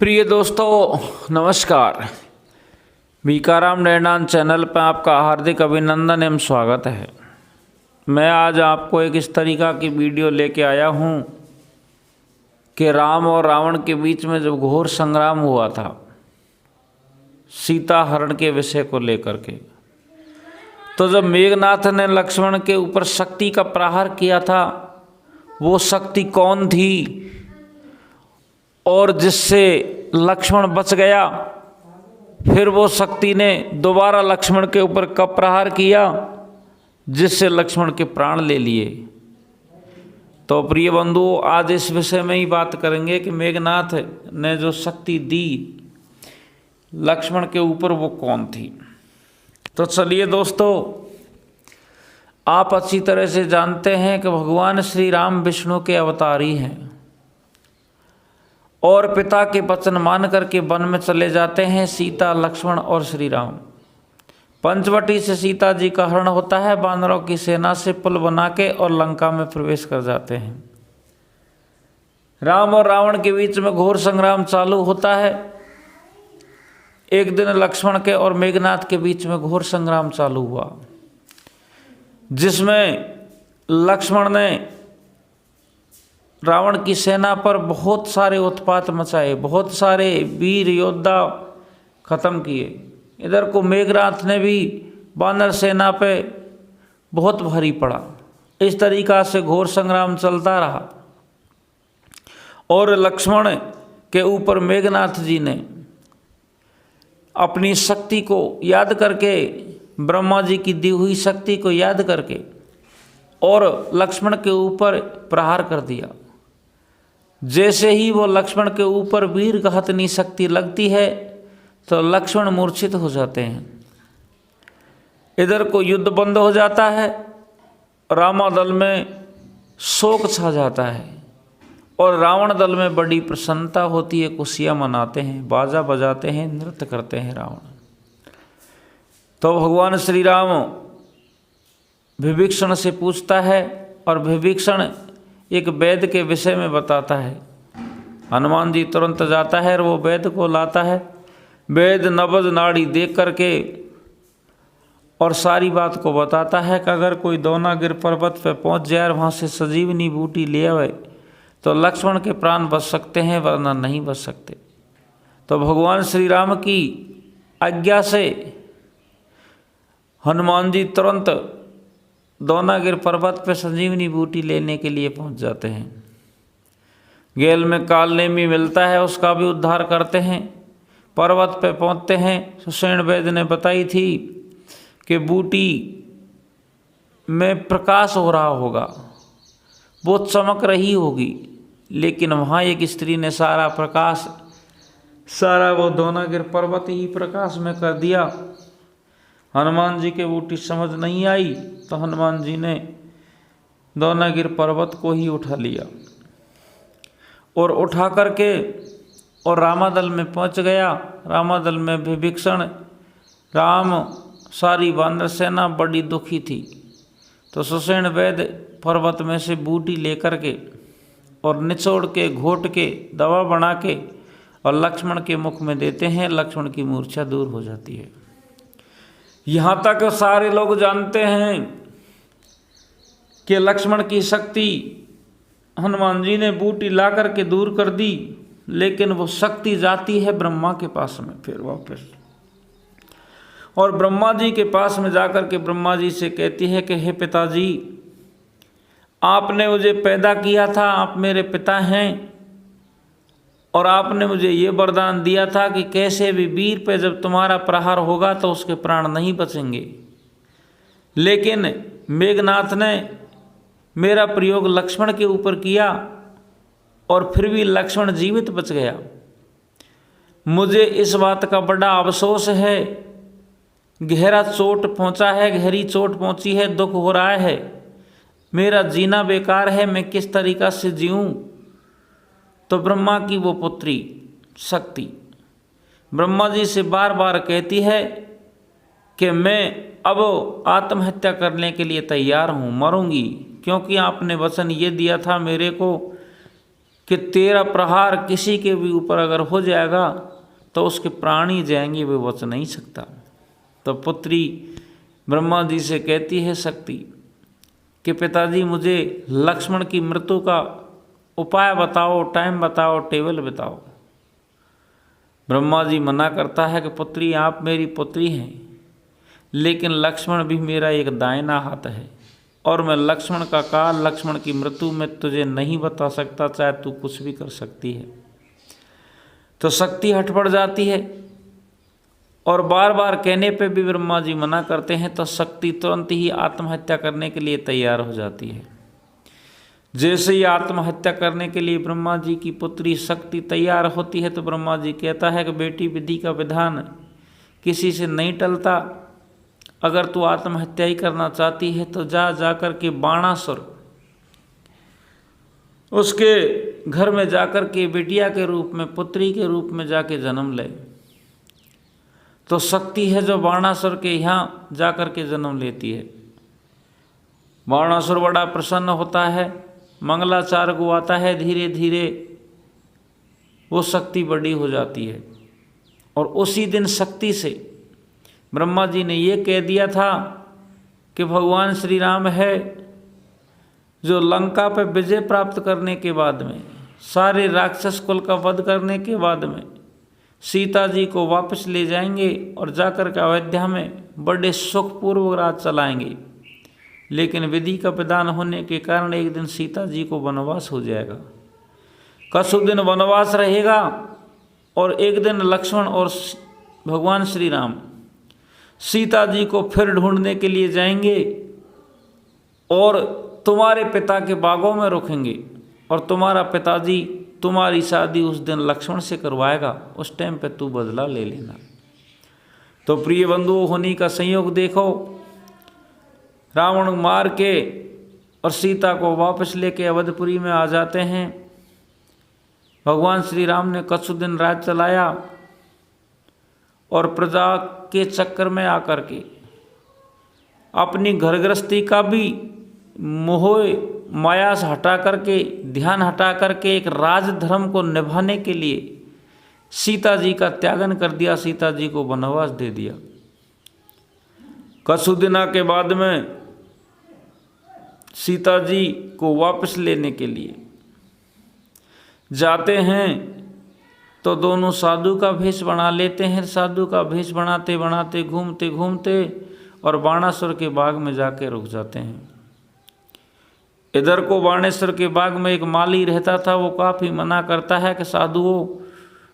प्रिय दोस्तों नमस्कार। बीकाराम नैनान चैनल पर आपका हार्दिक अभिनंदन एवं स्वागत है। मैं आज आपको एक इस तरीका की वीडियो लेके आया हूँ कि राम और रावण के बीच में जब घोर संग्राम हुआ था सीता हरण के विषय को लेकर के, तो जब मेघनाथ ने लक्ष्मण के ऊपर शक्ति का प्रहार किया था, वो शक्ति कौन थी और जिससे लक्ष्मण बच गया। फिर वो शक्ति ने दोबारा लक्ष्मण के ऊपर कब प्रहार किया जिससे लक्ष्मण के प्राण ले लिए। तो प्रिय बंधुओं, आज इस विषय में ही बात करेंगे कि मेघनाथ ने जो शक्ति दी लक्ष्मण के ऊपर वो कौन थी। तो चलिए दोस्तों, आप अच्छी तरह से जानते हैं कि भगवान श्री राम विष्णु के अवतारी हैं और पिता के वचन मान करके वन में चले जाते हैं सीता, लक्ष्मण और श्री राम। पंचवटी से सीता जी का हरण होता है, वानरों की सेना से पुल बना के और लंका में प्रवेश कर जाते हैं। राम और रावण के बीच में घोर संग्राम चालू होता है। एक दिन लक्ष्मण के और मेघनाथ के बीच में घोर संग्राम चालू हुआ, जिसमें लक्ष्मण ने रावण की सेना पर बहुत सारे उत्पात मचाए, बहुत सारे वीर योद्धा खत्म किए। इधर को मेघनाथ ने भी वानर सेना पे बहुत भारी पड़ा। इस तरीका से घोर संग्राम चलता रहा और लक्ष्मण के ऊपर मेघनाथ जी ने अपनी शक्ति को याद करके, ब्रह्मा जी की दी हुई शक्ति को याद करके और लक्ष्मण के ऊपर प्रहार कर दिया। जैसे ही वो लक्ष्मण के ऊपर वीर घातनी शक्ति लगती है तो लक्ष्मण मूर्छित हो जाते हैं। इधर को युद्ध बंद हो जाता है, रामा दल में शोक छा जाता है और रावण दल में बड़ी प्रसन्नता होती है। खुशियाँ मनाते हैं, बाजा बजाते हैं, नृत्य करते हैं रावण। तो भगवान श्री राम विभीषण से पूछता है और विभीषण एक वेद के विषय में बताता है। हनुमान जी तुरंत जाता है और वो वेद को लाता है। वेद नबज नाड़ी देख करके और सारी बात को बताता है कि अगर कोई दोनागिर पर्वत पे पहुंच जाए और वहाँ से संजीवनी बूटी ले आए तो लक्ष्मण के प्राण बच सकते हैं, वरना नहीं बच सकते। तो भगवान श्री राम की आज्ञा से हनुमान जी तुरंत दोनागिर पर्वत पर संजीवनी बूटी लेने के लिए पहुंच जाते हैं। गेल में कालनेमी मिलता है, उसका भी उद्धार करते हैं। पर्वत पे पहुंचते हैं। सुषेण वैद्य ने बताई थी कि बूटी में प्रकाश हो रहा होगा, वो चमक रही होगी, लेकिन वहाँ एक स्त्री ने सारा प्रकाश, सारा वो दोनागिर पर्वत ही प्रकाश में कर दिया। हनुमान जी के बूटी समझ नहीं आई तो हनुमान जी ने दोनागिर पर्वत को ही उठा लिया और उठा करके और रामादल में पहुंच गया। रामादल में विभीषण, राम, सारी वानर सेना बड़ी दुखी थी। तो सुषेण वैद्य पर्वत में से बूटी लेकर के और निचोड़ के, घोट के, दवा बना के और लक्ष्मण के मुख में देते हैं। लक्ष्मण की मूर्छा दूर हो जाती है। यहाँ तक सारे लोग जानते हैं कि लक्ष्मण की शक्ति हनुमान जी ने बूटी ला करके दूर कर दी, लेकिन वो शक्ति जाती है ब्रह्मा के पास में फिर वापस, और ब्रह्मा जी के पास में जाकर के ब्रह्मा जी से कहती है कि हे पिताजी, आपने मुझे पैदा किया था, आप मेरे पिता हैं और आपने मुझे ये वरदान दिया था कि कैसे भी वीर पे जब तुम्हारा प्रहार होगा तो उसके प्राण नहीं बचेंगे। लेकिन मेघनाथ ने मेरा प्रयोग लक्ष्मण के ऊपर किया और फिर भी लक्ष्मण जीवित बच गया। मुझे इस बात का बड़ा अफसोस है। गहरा चोट पहुंचा है, गहरी चोट पहुंची है, दुख हो रहा है, मेरा जीना बेकार है, मैं किस तरीक़ा से जीऊँ। तो ब्रह्मा की वो पुत्री शक्ति ब्रह्मा जी से बार बार कहती है कि मैं अब आत्महत्या करने के लिए तैयार हूँ, मरूंगी, क्योंकि आपने वचन ये दिया था मेरे को कि तेरा प्रहार किसी के भी ऊपर अगर हो जाएगा तो उसके प्राण ही जाएंगे, वे बच नहीं सकता। तो पुत्री ब्रह्मा जी से कहती है शक्ति कि पिताजी मुझे लक्ष्मण की मृत्यु का उपाय बताओ, टाइम बताओ, टेबल बताओ। ब्रह्मा जी मना करता है कि पुत्री आप मेरी पुत्री हैं, लेकिन लक्ष्मण भी मेरा एक दाहिना हाथ है और मैं लक्ष्मण का काल, लक्ष्मण की मृत्यु में तुझे नहीं बता सकता, चाहे तू कुछ भी कर सकती है। तो शक्ति हट पड़ जाती है और बार बार कहने पे भी ब्रह्मा जी मना करते हैं, तो शक्ति तुरंत ही आत्महत्या करने के लिए तैयार हो जाती है। जैसे ही आत्महत्या करने के लिए ब्रह्मा जी की पुत्री शक्ति तैयार होती है तो ब्रह्मा जी कहता है कि बेटी, विधि का विधान किसी से नहीं टलता, अगर तू आत्महत्या ही करना चाहती है तो जाकर के बाणासुर उसके घर में जाकर के बिटिया के रूप में, पुत्री के रूप में जाके जन्म ले। तो शक्ति है जो बाणासुर के यहाँ जाकर के जन्म लेती है। बाणासुर बड़ा प्रसन्न होता है, मंगलाचार को आता है, धीरे धीरे वो शक्ति बड़ी हो जाती है। और उसी दिन शक्ति से ब्रह्मा जी ने ये कह दिया था कि भगवान श्री राम है जो लंका पर विजय प्राप्त करने के बाद में, सारे राक्षस कुल का वध करने के बाद में सीता जी को वापस ले जाएंगे और जाकर के अयोध्या में बड़े सुखपूर्वक राज चलाएंगे। लेकिन विधि का विधान होने के कारण एक दिन सीता जी को वनवास हो जाएगा। कसु दिन वनवास रहेगा और एक दिन लक्ष्मण और भगवान श्री राम सीता जी को फिर ढूंढने के लिए जाएंगे और तुम्हारे पिता के बागों में रुकेंगे और तुम्हारा पिताजी तुम्हारी शादी उस दिन लक्ष्मण से करवाएगा, उस टाइम पे तू बदला ले लेना। तो प्रिय बंधुओं, होने का संयोग देखो, रावण मार के और सीता को वापस लेके अवधपुरी में आ जाते हैं। भगवान श्री राम ने कसु दिन राज चलाया और प्रजा के चक्कर में आकर के अपनी घर गृहस्थी का भी मोह माया से हटा करके, ध्यान हटा करके एक राजधर्म को निभाने के लिए सीता जी का त्यागन कर दिया, सीता जी को वनवास दे दिया। कसु दिना के बाद में सीता जी को वापस लेने के लिए जाते हैं तो दोनों साधु का भेष बना लेते हैं। साधु का भेष बनाते बनाते घूमते घूमते और बाणासुर के बाग में जाके रुक जाते हैं। इधर को बाणेश्वर के बाग में एक माली रहता था, वो काफ़ी मना करता है कि साधुओं,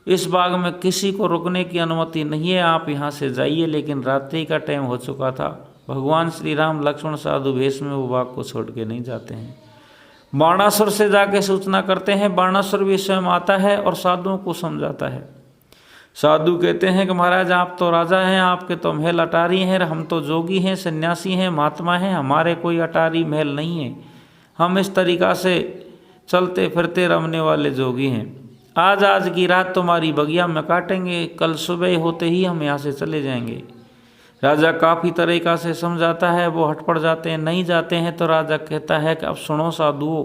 इस बाग में किसी को रुकने की अनुमति नहीं है, आप यहाँ से जाइए। लेकिन रात्रि का टाइम हो चुका था। भगवान श्री राम लक्ष्मण साधु भेष में वो बाग को छोड़ के नहीं जाते हैं। बाणासुर से जाके सूचना करते हैं। बाणासुर भी स्वयं आता है और साधुओं को समझाता है। साधु कहते हैं कि महाराज, आप तो राजा हैं, आपके तो महल अटारी हैं, हम तो जोगी हैं, सन्यासी हैं, महात्मा हैं, हमारे कोई अटारी महल नहीं है। हम इस तरीक़ा से चलते फिरते रमने वाले जोगी हैं। आज की रात तुम्हारी बगिया में काटेंगे, कल सुबह होते ही हम यहाँ से चले जाएंगे। राजा काफ़ी तरीक़ा से समझाता है, वो हट पड़ जाते हैं, नहीं जाते हैं। तो राजा कहता है कि अब सुनो साधुओं,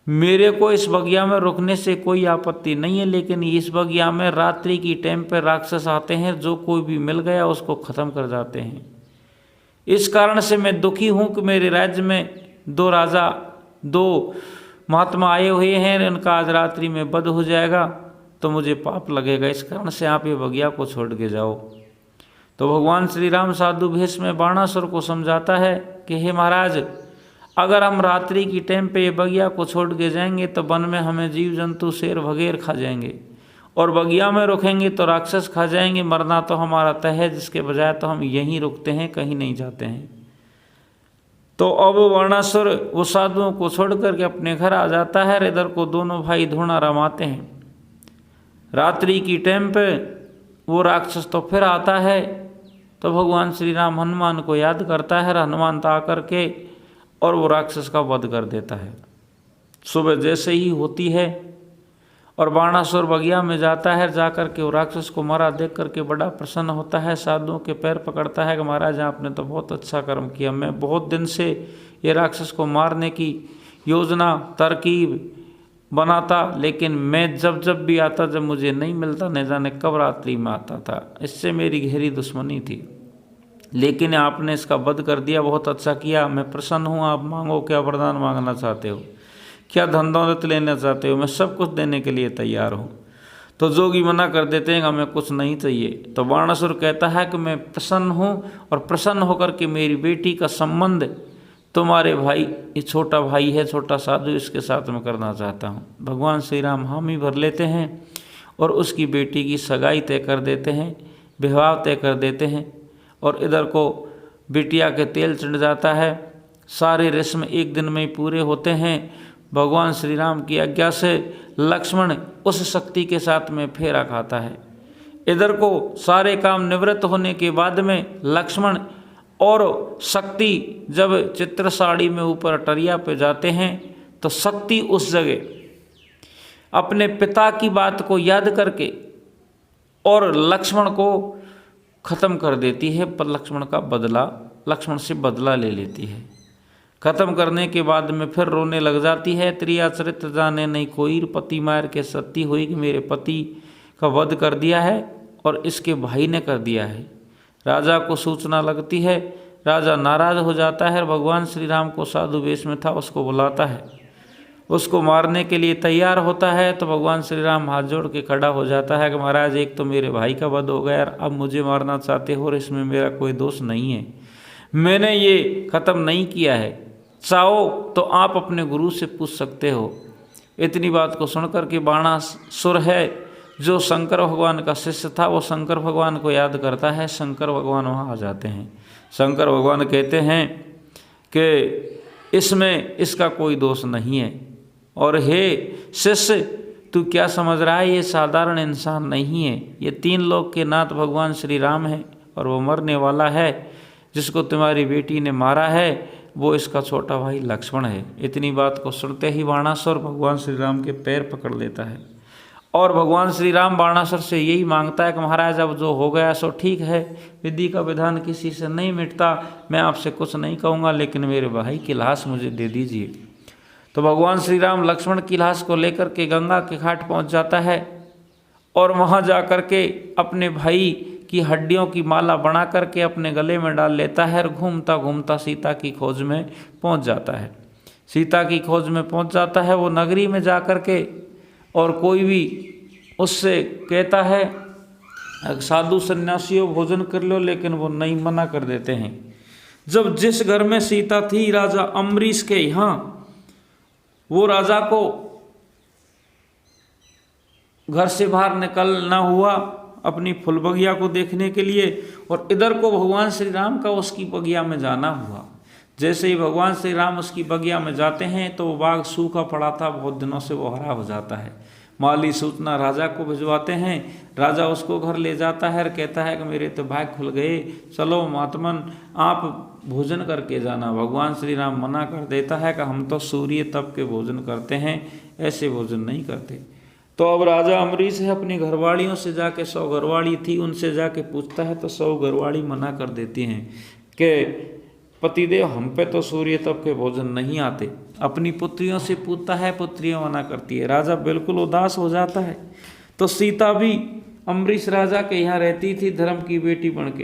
मेरे को इस बगिया में रुकने से कोई आपत्ति नहीं है, लेकिन इस बगिया में रात्रि की टाइम पर राक्षस आते हैं, जो कोई भी मिल गया उसको ख़त्म कर जाते हैं। इस कारण से मैं दुखी हूँ कि मेरे राज्य में दो महात्मा आए हुए हैं, इनका आज रात्रि में वध हो जाएगा तो मुझे पाप लगेगा। इस कारण से आप ये बगिया को छोड़ के जाओ। तो भगवान श्री राम साधु भेष में बाणासुर को समझाता है कि हे महाराज, अगर हम रात्रि की टाइम पे ये बगिया को छोड़ के जाएंगे तो वन में हमें जीव जंतु शेर वगैरह खा जाएंगे, और बगिया में रुकेंगे तो राक्षस खा जाएंगे। मरना तो हमारा तय है, जिसके बजाय तो हम यहीं रुकते हैं, कहीं नहीं जाते हैं। तो अब बाणासुर वो साधुओं को छोड़ करके अपने घर आ जाता है। इधर को दोनों भाई धूना रमाते हैं। रात्रि की टाइम पे वो राक्षस तो फिर आता है, तो भगवान श्री राम हनुमान को याद करता है। हनुमान आ करके और वो राक्षस का वध कर देता है। सुबह जैसे ही होती है और बाणासुर बगिया में जाता है, जाकर के वो राक्षस को मरा देख करके बड़ा प्रसन्न होता है। साधुओं के पैर पकड़ता है कि महाराज, आपने तो बहुत अच्छा कर्म किया। मैं बहुत दिन से ये राक्षस को मारने की योजना, तरकीब बनाता, लेकिन मैं जब जब भी आता, जब मुझे नहीं मिलता, न जाने कब रात्रि में आता था। इससे मेरी गहरी दुश्मनी थी, लेकिन आपने इसका वध कर दिया, बहुत अच्छा किया। मैं प्रसन्न हूँ। आप मांगो, क्या वरदान मांगना चाहते हो, क्या धन दौलत लेना चाहते हो, मैं सब कुछ देने के लिए तैयार हूँ। तो जोगी मना कर देते हैं, हमें कुछ नहीं चाहिए। तो बाणासुर कहता है कि मैं प्रसन्न हूँ, और प्रसन्न होकर के मेरी बेटी का संबंध तुम्हारे भाई, ये छोटा भाई है, छोटा साधु, इसके साथ में करना चाहता हूँ। भगवान श्री राम हामी भर लेते हैं और उसकी बेटी की सगाई तय कर देते हैं, विवाह तय कर देते हैं। और इधर को बिटिया के तेल चढ़ जाता है, सारे रस्म एक दिन में ही पूरे होते हैं। भगवान श्री राम की आज्ञा से लक्ष्मण उस शक्ति के साथ में फेरा खाता है। इधर को सारे काम निवृत्त होने के बाद में लक्ष्मण और शक्ति जब चित्र साड़ी में ऊपर अटरिया पे जाते हैं, तो शक्ति उस जगह अपने पिता की बात को याद करके और लक्ष्मण को खत्म कर देती है, पर लक्ष्मण से बदला ले लेती है। खत्म करने के बाद में फिर रोने लग जाती है। त्रिया चरित्र जाने नहीं कोई, पति मार के सती हुई, कि मेरे पति का वध कर दिया है और इसके भाई ने कर दिया है। राजा को सूचना लगती है, राजा नाराज हो जाता है। भगवान श्री राम को साधु वेश में था, उसको बुलाता है, उसको मारने के लिए तैयार होता है। तो भगवान श्री राम हाथ जोड़ के खड़ा हो जाता है कि महाराज, एक तो मेरे भाई का वध हो गया, अब मुझे मारना चाहते हो, और इसमें मेरा कोई दोष नहीं है, मैंने ये खत्म नहीं किया है। चाहो तो आप अपने गुरु से पूछ सकते हो। इतनी बात को सुनकर के बाणासुर है, जो शंकर भगवान का शिष्य था, वो शंकर भगवान को याद करता है। शंकर भगवान वहाँ आ जाते हैं। शंकर भगवान कहते हैं कि इसमें इसका कोई दोष नहीं है, और हे शिष्य, तू क्या समझ रहा है, ये साधारण इंसान नहीं है, ये 3 लोक के नाथ भगवान श्री राम है, और वो मरने वाला है। जिसको तुम्हारी बेटी ने मारा है वो इसका छोटा भाई लक्ष्मण है। इतनी बात को सुनते ही बाणासुर भगवान श्री राम के पैर पकड़ लेता है, और भगवान श्री राम बाणासुर से यही मांगता है कि महाराज, अब जो हो गया सो ठीक है, विधि का विधान किसी से नहीं मिटता, मैं आपसे कुछ नहीं कहूँगा, लेकिन मेरे भाई की लाश मुझे दे दीजिए। तो भगवान श्री राम लक्ष्मण की लाश को लेकर के गंगा के घाट पहुँच जाता है, और वहाँ जा कर के अपने भाई की हड्डियों की माला बना करके अपने गले में डाल लेता है, और घूमता घूमता सीता की खोज में पहुँच जाता है। सीता की खोज में पहुँच जाता है वो नगरी में जा कर के, और कोई भी उससे कहता है साधु सन्यासियों भोजन कर लो, लेकिन वो नहीं, मना कर देते हैं। जब जिस घर में सीता थी राजा अम्बरीश के यहाँ, वो राजा को घर से बाहर निकलना हुआ अपनी फूल बगिया को देखने के लिए, और इधर को भगवान श्री राम का उसकी बगिया में जाना हुआ। जैसे ही भगवान श्री राम उसकी बगिया में जाते हैं, तो वो बाग सूखा पड़ा था, बहुत दिनों से वो हरा हो जाता है। माली सूचना राजा को भिजवाते हैं, राजा उसको घर ले जाता है और कहता है कि मेरे तो भाग खुल गए, चलो महात्मन आप भोजन करके जाना। भगवान श्री राम मना कर देता है कि हम तो सूर्य तप के भोजन करते हैं, ऐसे भोजन नहीं करते। तो अब राजा अम्बरीश है अपनी घरवाड़ियों से जाके, 100 घरवाड़ी थी, उनसे जाके पूछता है, तो 100 घरवाड़ी मना कर देती हैं कि पतिदेव हम पे तो सूर्य तप के भोजन नहीं आते। अपनी पुत्रियों से पूछता है, पुत्रियां मना करती है। राजा बिल्कुल उदास हो जाता है। तो सीता भी अम्बरीश राजा के यहाँ रहती थी धर्म की बेटी बन के।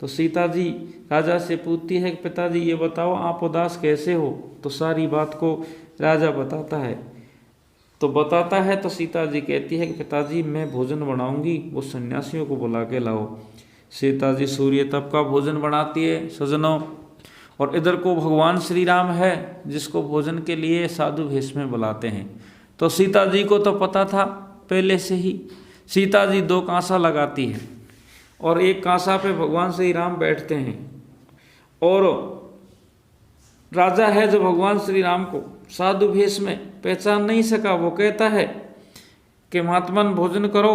तो सीता जी राजा से पूछती है कि पिताजी ये बताओ आप उदास कैसे हो। तो सारी बात को राजा बताता है। तो सीता जी कहती है कि पिताजी मैं भोजन बनाऊंगी, वो सन्यासियों को बुला के लाओ। सीता जी सूर्य तप का भोजन बनाती है सजनों, और इधर को भगवान श्री राम है जिसको भोजन के लिए साधु भेष में बुलाते हैं। तो सीता जी को तो पता था पहले से ही। सीता जी 2 कांसा लगाती है, और एक कांसा पे भगवान श्री राम बैठते हैं, और राजा है जो भगवान श्री राम को साधु भेष में पहचान नहीं सका, वो कहता है कि महात्मन भोजन करो।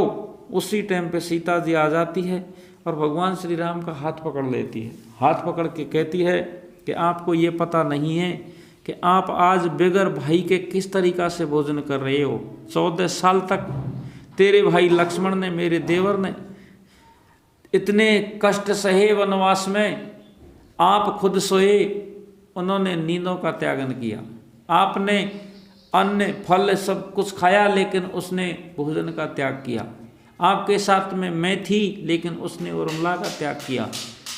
उसी टाइम पे सीता जी आ जाती है और भगवान श्री राम का हाथ पकड़ लेती है। हाथ पकड़ के कहती है कि आपको ये पता नहीं है कि आप आज बगैर भाई के किस तरीक़ा से भोजन कर रहे हो। 14 साल तक तेरे भाई लक्ष्मण ने, मेरे देवर ने इतने कष्ट सहे वनवास में, आप खुद सोए, उन्होंने नींदों का त्यागन किया। आपने अन्न फल सब कुछ खाया, लेकिन उसने भोजन का त्याग किया। आपके साथ में मैं थी, लेकिन उसने उर्मिला का त्याग किया।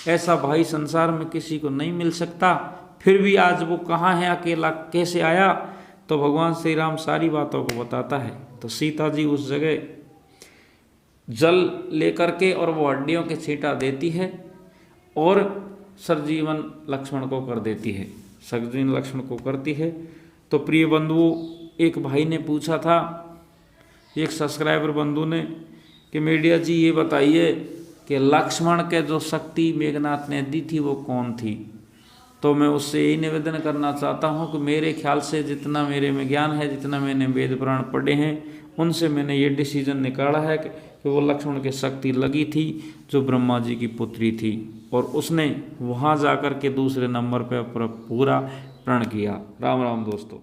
ऐसा भाई संसार में किसी को नहीं मिल सकता। फिर भी आज वो कहाँ है, अकेला कैसे आया, तो भगवान श्री राम सारी बातों को बताता है। तो सीता जी उस जगह जल लेकर के और वो हड्डियों के छींटा देती है और संजीवन लक्ष्मण को कर देती है, संजीवन लक्ष्मण को करती है। तो प्रिय बंधुओं, एक भाई ने पूछा था, एक सब्सक्राइबर बंधु ने, कि मीडिया जी ये बताइए कि लक्ष्मण के जो शक्ति मेघनाथ ने दी थी वो कौन थी। तो मैं उससे यही निवेदन करना चाहता हूँ कि मेरे ख्याल से जितना मेरे में ज्ञान है, जितना मैंने वेद पुराण पढ़े हैं, उनसे मैंने ये डिसीजन निकाला है कि वो लक्ष्मण की शक्ति लगी थी जो ब्रह्मा जी की पुत्री थी, और उसने वहाँ जाकर के दूसरे नंबर पर पूरा प्रण किया। राम राम दोस्तों।